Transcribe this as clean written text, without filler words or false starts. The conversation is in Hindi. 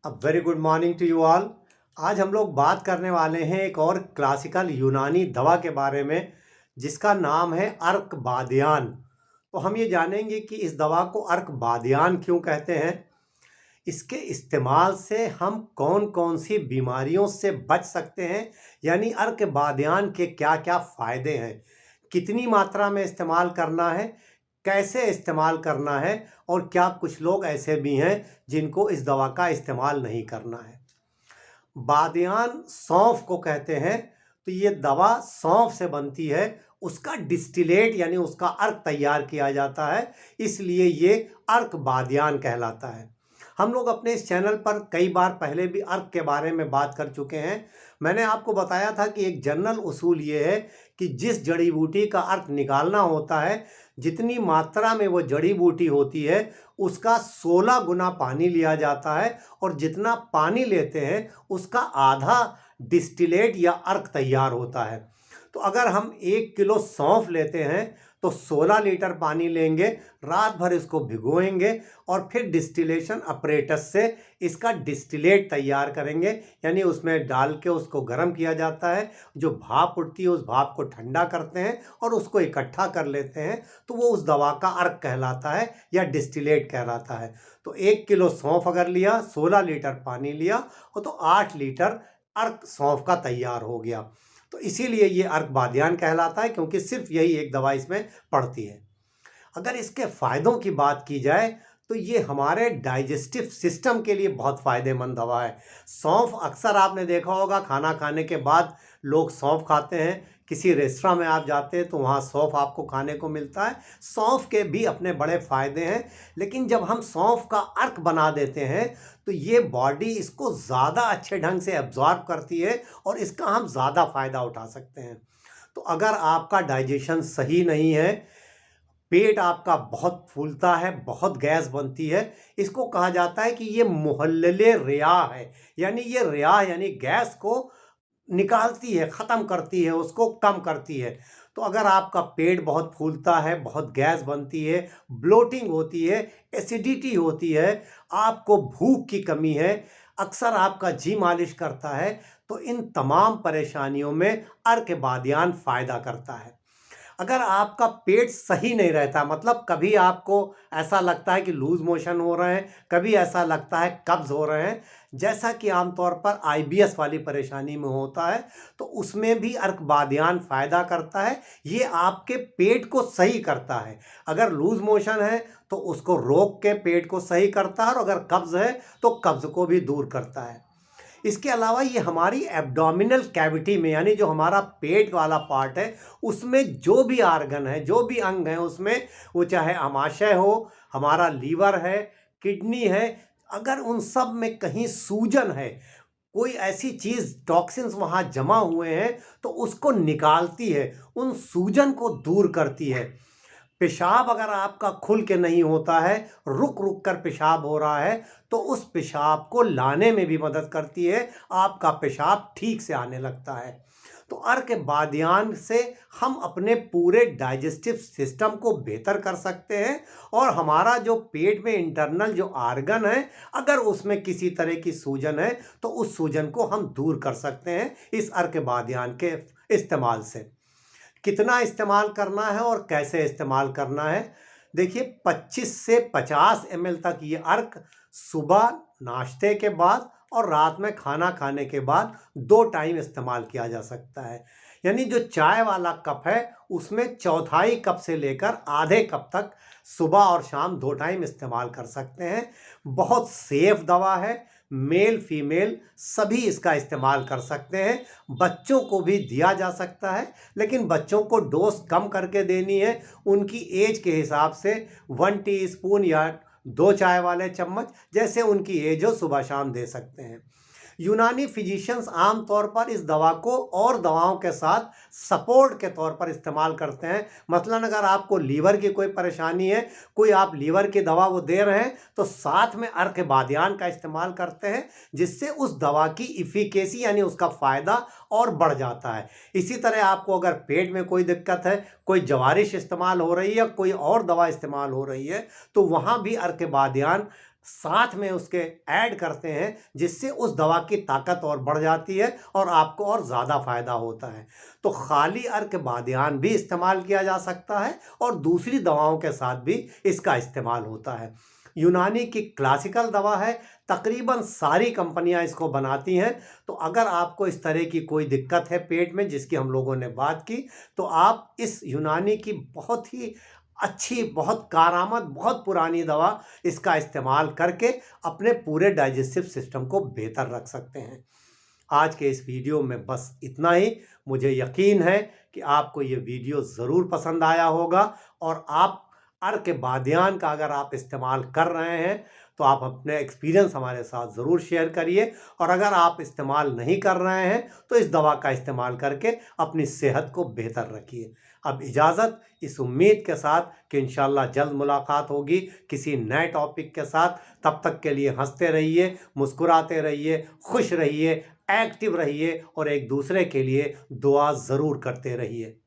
Very good morning to you all. आज हम लोग बात करने वाले हैं एक और क्लासिकल यूनानी दवा के बारे में जिसका नाम है अर्कबादियान। तो हम ये जानेंगे कि इस दवा को अर्कबादियान क्यों कहते हैं, इसके इस्तेमाल से हम कौन कौन सी बीमारियों से बच सकते हैं, यानी अर्कबादियान के क्या क्या फ़ायदे हैं, कितनी मात्रा में इस्तेमाल करना है, कैसे इस्तेमाल करना है, और क्या कुछ लोग ऐसे भी हैं जिनको इस दवा का इस्तेमाल नहीं करना है। बादियान सौंफ को कहते हैं। तो ये दवा सौंफ से बनती है, उसका डिस्टिलेट यानी उसका अर्क तैयार किया जाता है, इसलिए ये अर्क बादियान कहलाता है। हम लोग अपने इस चैनल पर कई बार पहले भी अर्क के बारे में बात कर चुके हैं। मैंने आपको बताया था कि एक जनरल उसूल ये है कि जिस जड़ी बूटी का अर्क निकालना होता है, जितनी मात्रा में वो जड़ी बूटी होती है उसका 16 गुना पानी लिया जाता है, और जितना पानी लेते हैं उसका आधा डिस्टिलेट या अर्क तैयार होता है। तो अगर हम 1 किलो सौंफ लेते हैं तो 16 लीटर पानी लेंगे, रात भर इसको भिगोएंगे और फिर डिस्टिलेशन अपरेटस से इसका डिस्टिलेट तैयार करेंगे, यानी उसमें डाल के उसको गर्म किया जाता है। जो भाप उठती है उस भाप को ठंडा करते हैं और उसको इकट्ठा कर लेते हैं, तो वो उस दवा का अर्क कहलाता है या डिस्टिलेट कहलाता है। तो 1 किलो सौंफ अगर लिया, 16 लीटर पानी लिया, और तो 8 लीटर अर्क सौंफ का तैयार हो गया। तो इसीलिए ये अर्कबादियान कहलाता है, क्योंकि सिर्फ यही एक दवा इसमें पड़ती है। अगर इसके फ़ायदों की बात की जाए तो ये हमारे डाइजेस्टिव सिस्टम के लिए बहुत फ़ायदेमंद दवा है। सौंफ अक्सर आपने देखा होगा, खाना खाने के बाद लोग सौंफ खाते हैं। किसी रेस्टोरेंट में आप जाते हैं तो वहाँ सौंफ आपको खाने को मिलता है। सौंफ के भी अपने बड़े फ़ायदे हैं, लेकिन जब हम सौंफ का अर्क बना देते हैं तो ये बॉडी इसको ज़्यादा अच्छे ढंग से एब्जॉर्ब करती है और इसका हम ज़्यादा फ़ायदा उठा सकते हैं। तो अगर आपका डाइजेशन सही नहीं है, पेट आपका बहुत फूलता है, बहुत गैस बनती है, इसको कहा जाता है कि ये मुहल्लले रिया है, यानी ये रिया यानी गैस को निकालती है, ख़त्म करती है, उसको कम करती है। तो अगर आपका पेट बहुत फूलता है, बहुत गैस बनती है, ब्लोटिंग होती है, एसिडिटी होती है, आपको भूख की कमी है, अक्सर आपका जी मालिश करता है, तो इन तमाम परेशानियों में अर्कबादियान फ़ायदा करता है। अगर आपका पेट सही नहीं रहता, मतलब कभी आपको ऐसा लगता है कि लूज मोशन हो रहे हैं, कभी ऐसा लगता है कब्ज़ हो रहे हैं, जैसा कि आमतौर पर आईबीएस वाली परेशानी में होता है, तो उसमें भी अर्कबादियान फ़ायदा करता है। ये आपके पेट को सही करता है। अगर लूज मोशन है तो उसको रोक के पेट को सही करता है, और अगर कब्ज़ है तो कब्ज़ को भी दूर करता है। इसके अलावा ये हमारी एब्डोमिनल कैविटी में, यानी जो हमारा पेट वाला पार्ट है, उसमें जो भी आर्गन है, जो भी अंग है उसमें, वो चाहे आमाशय हो, हमारा लीवर है, किडनी है, अगर उन सब में कहीं सूजन है, कोई ऐसी चीज़ टॉक्सिन्स वहाँ जमा हुए हैं, तो उसको निकालती है, उन सूजन को दूर करती है। पेशाब अगर आपका खुल के नहीं होता है, रुक रुक कर पेशाब हो रहा है, तो उस पेशाब को लाने में भी मदद करती है, आपका पेशाब ठीक से आने लगता है। तो अर्कबादियान से हम अपने पूरे डाइजेस्टिव सिस्टम को बेहतर कर सकते हैं, और हमारा जो पेट में इंटरनल जो आर्गन है, अगर उसमें किसी तरह की सूजन है तो उस सूजन को हम दूर कर सकते हैं इस अर्कबादियान के इस्तेमाल से। कितना इस्तेमाल करना है और कैसे इस्तेमाल करना है, देखिए 25 से 50 ml तक ये अर्क सुबह नाश्ते के बाद और रात में खाना खाने के बाद 2 टाइम इस्तेमाल किया जा सकता है। यानी जो चाय वाला कप है उसमें चौथाई कप से लेकर आधे कप तक सुबह और शाम 2 टाइम इस्तेमाल कर सकते हैं। बहुत सेफ दवा है, मेल फीमेल सभी इसका इस्तेमाल कर सकते हैं। बच्चों को भी दिया जा सकता है, लेकिन बच्चों को डोज कम करके देनी है, उनकी एज के हिसाब से 1 टीस्पून या 2 चाय वाले चम्मच, जैसे उनकी एज हो, सुबह शाम दे सकते हैं। यूनानी फिजिशियंस आमतौर पर इस दवा को और दवाओं के साथ सपोर्ट के तौर पर इस्तेमाल करते हैं। मसलन अगर आपको लीवर की कोई परेशानी है, कोई आप लीवर की दवा वो दे रहे हैं, तो साथ में अर्कबादियान का इस्तेमाल करते हैं, जिससे उस दवा की इफ़िकेसी यानी उसका फ़ायदा और बढ़ जाता है। इसी तरह आपको अगर पेट में कोई दिक्कत है, कोई जवारिश इस्तेमाल हो रही है या कोई और दवा इस्तेमाल हो रही है, तो वहाँ भी अर्कबादियान साथ में उसके ऐड करते हैं, जिससे उस दवा की ताकत और बढ़ जाती है और आपको और ज़्यादा फ़ायदा होता है। तो खाली अर्क बादियान भी इस्तेमाल किया जा सकता है और दूसरी दवाओं के साथ भी इसका इस्तेमाल होता है। यूनानी की क्लासिकल दवा है, तकरीबन सारी कंपनियां इसको बनाती हैं। तो अगर आपको इस तरह की कोई दिक्कत है पेट में, जिसकी हम लोगों ने बात की, तो आप इस यूनानी की बहुत ही अच्छी, बहुत कारआमद, बहुत पुरानी दवा इसका इस्तेमाल करके अपने पूरे डाइजेस्टिव सिस्टम को बेहतर रख सकते हैं। आज के इस वीडियो में बस इतना ही। मुझे यकीन है कि आपको ये वीडियो ज़रूर पसंद आया होगा और आप अर्क बादियान का अगर आप इस्तेमाल कर रहे हैं तो आप अपने एक्सपीरियंस हमारे साथ ज़रूर शेयर करिए, और अगर आप इस्तेमाल नहीं कर रहे हैं तो इस दवा का इस्तेमाल करके अपनी सेहत को बेहतर रखिए। अब इजाज़त, इस उम्मीद के साथ कि इंशाल्लाह जल्द मुलाकात होगी किसी नए टॉपिक के साथ। तब तक के लिए हंसते रहिए, मुस्कुराते रहिए, खुश रहिए, एक्टिव रहिए और एक दूसरे के लिए दुआ ज़रूर करते रहिए।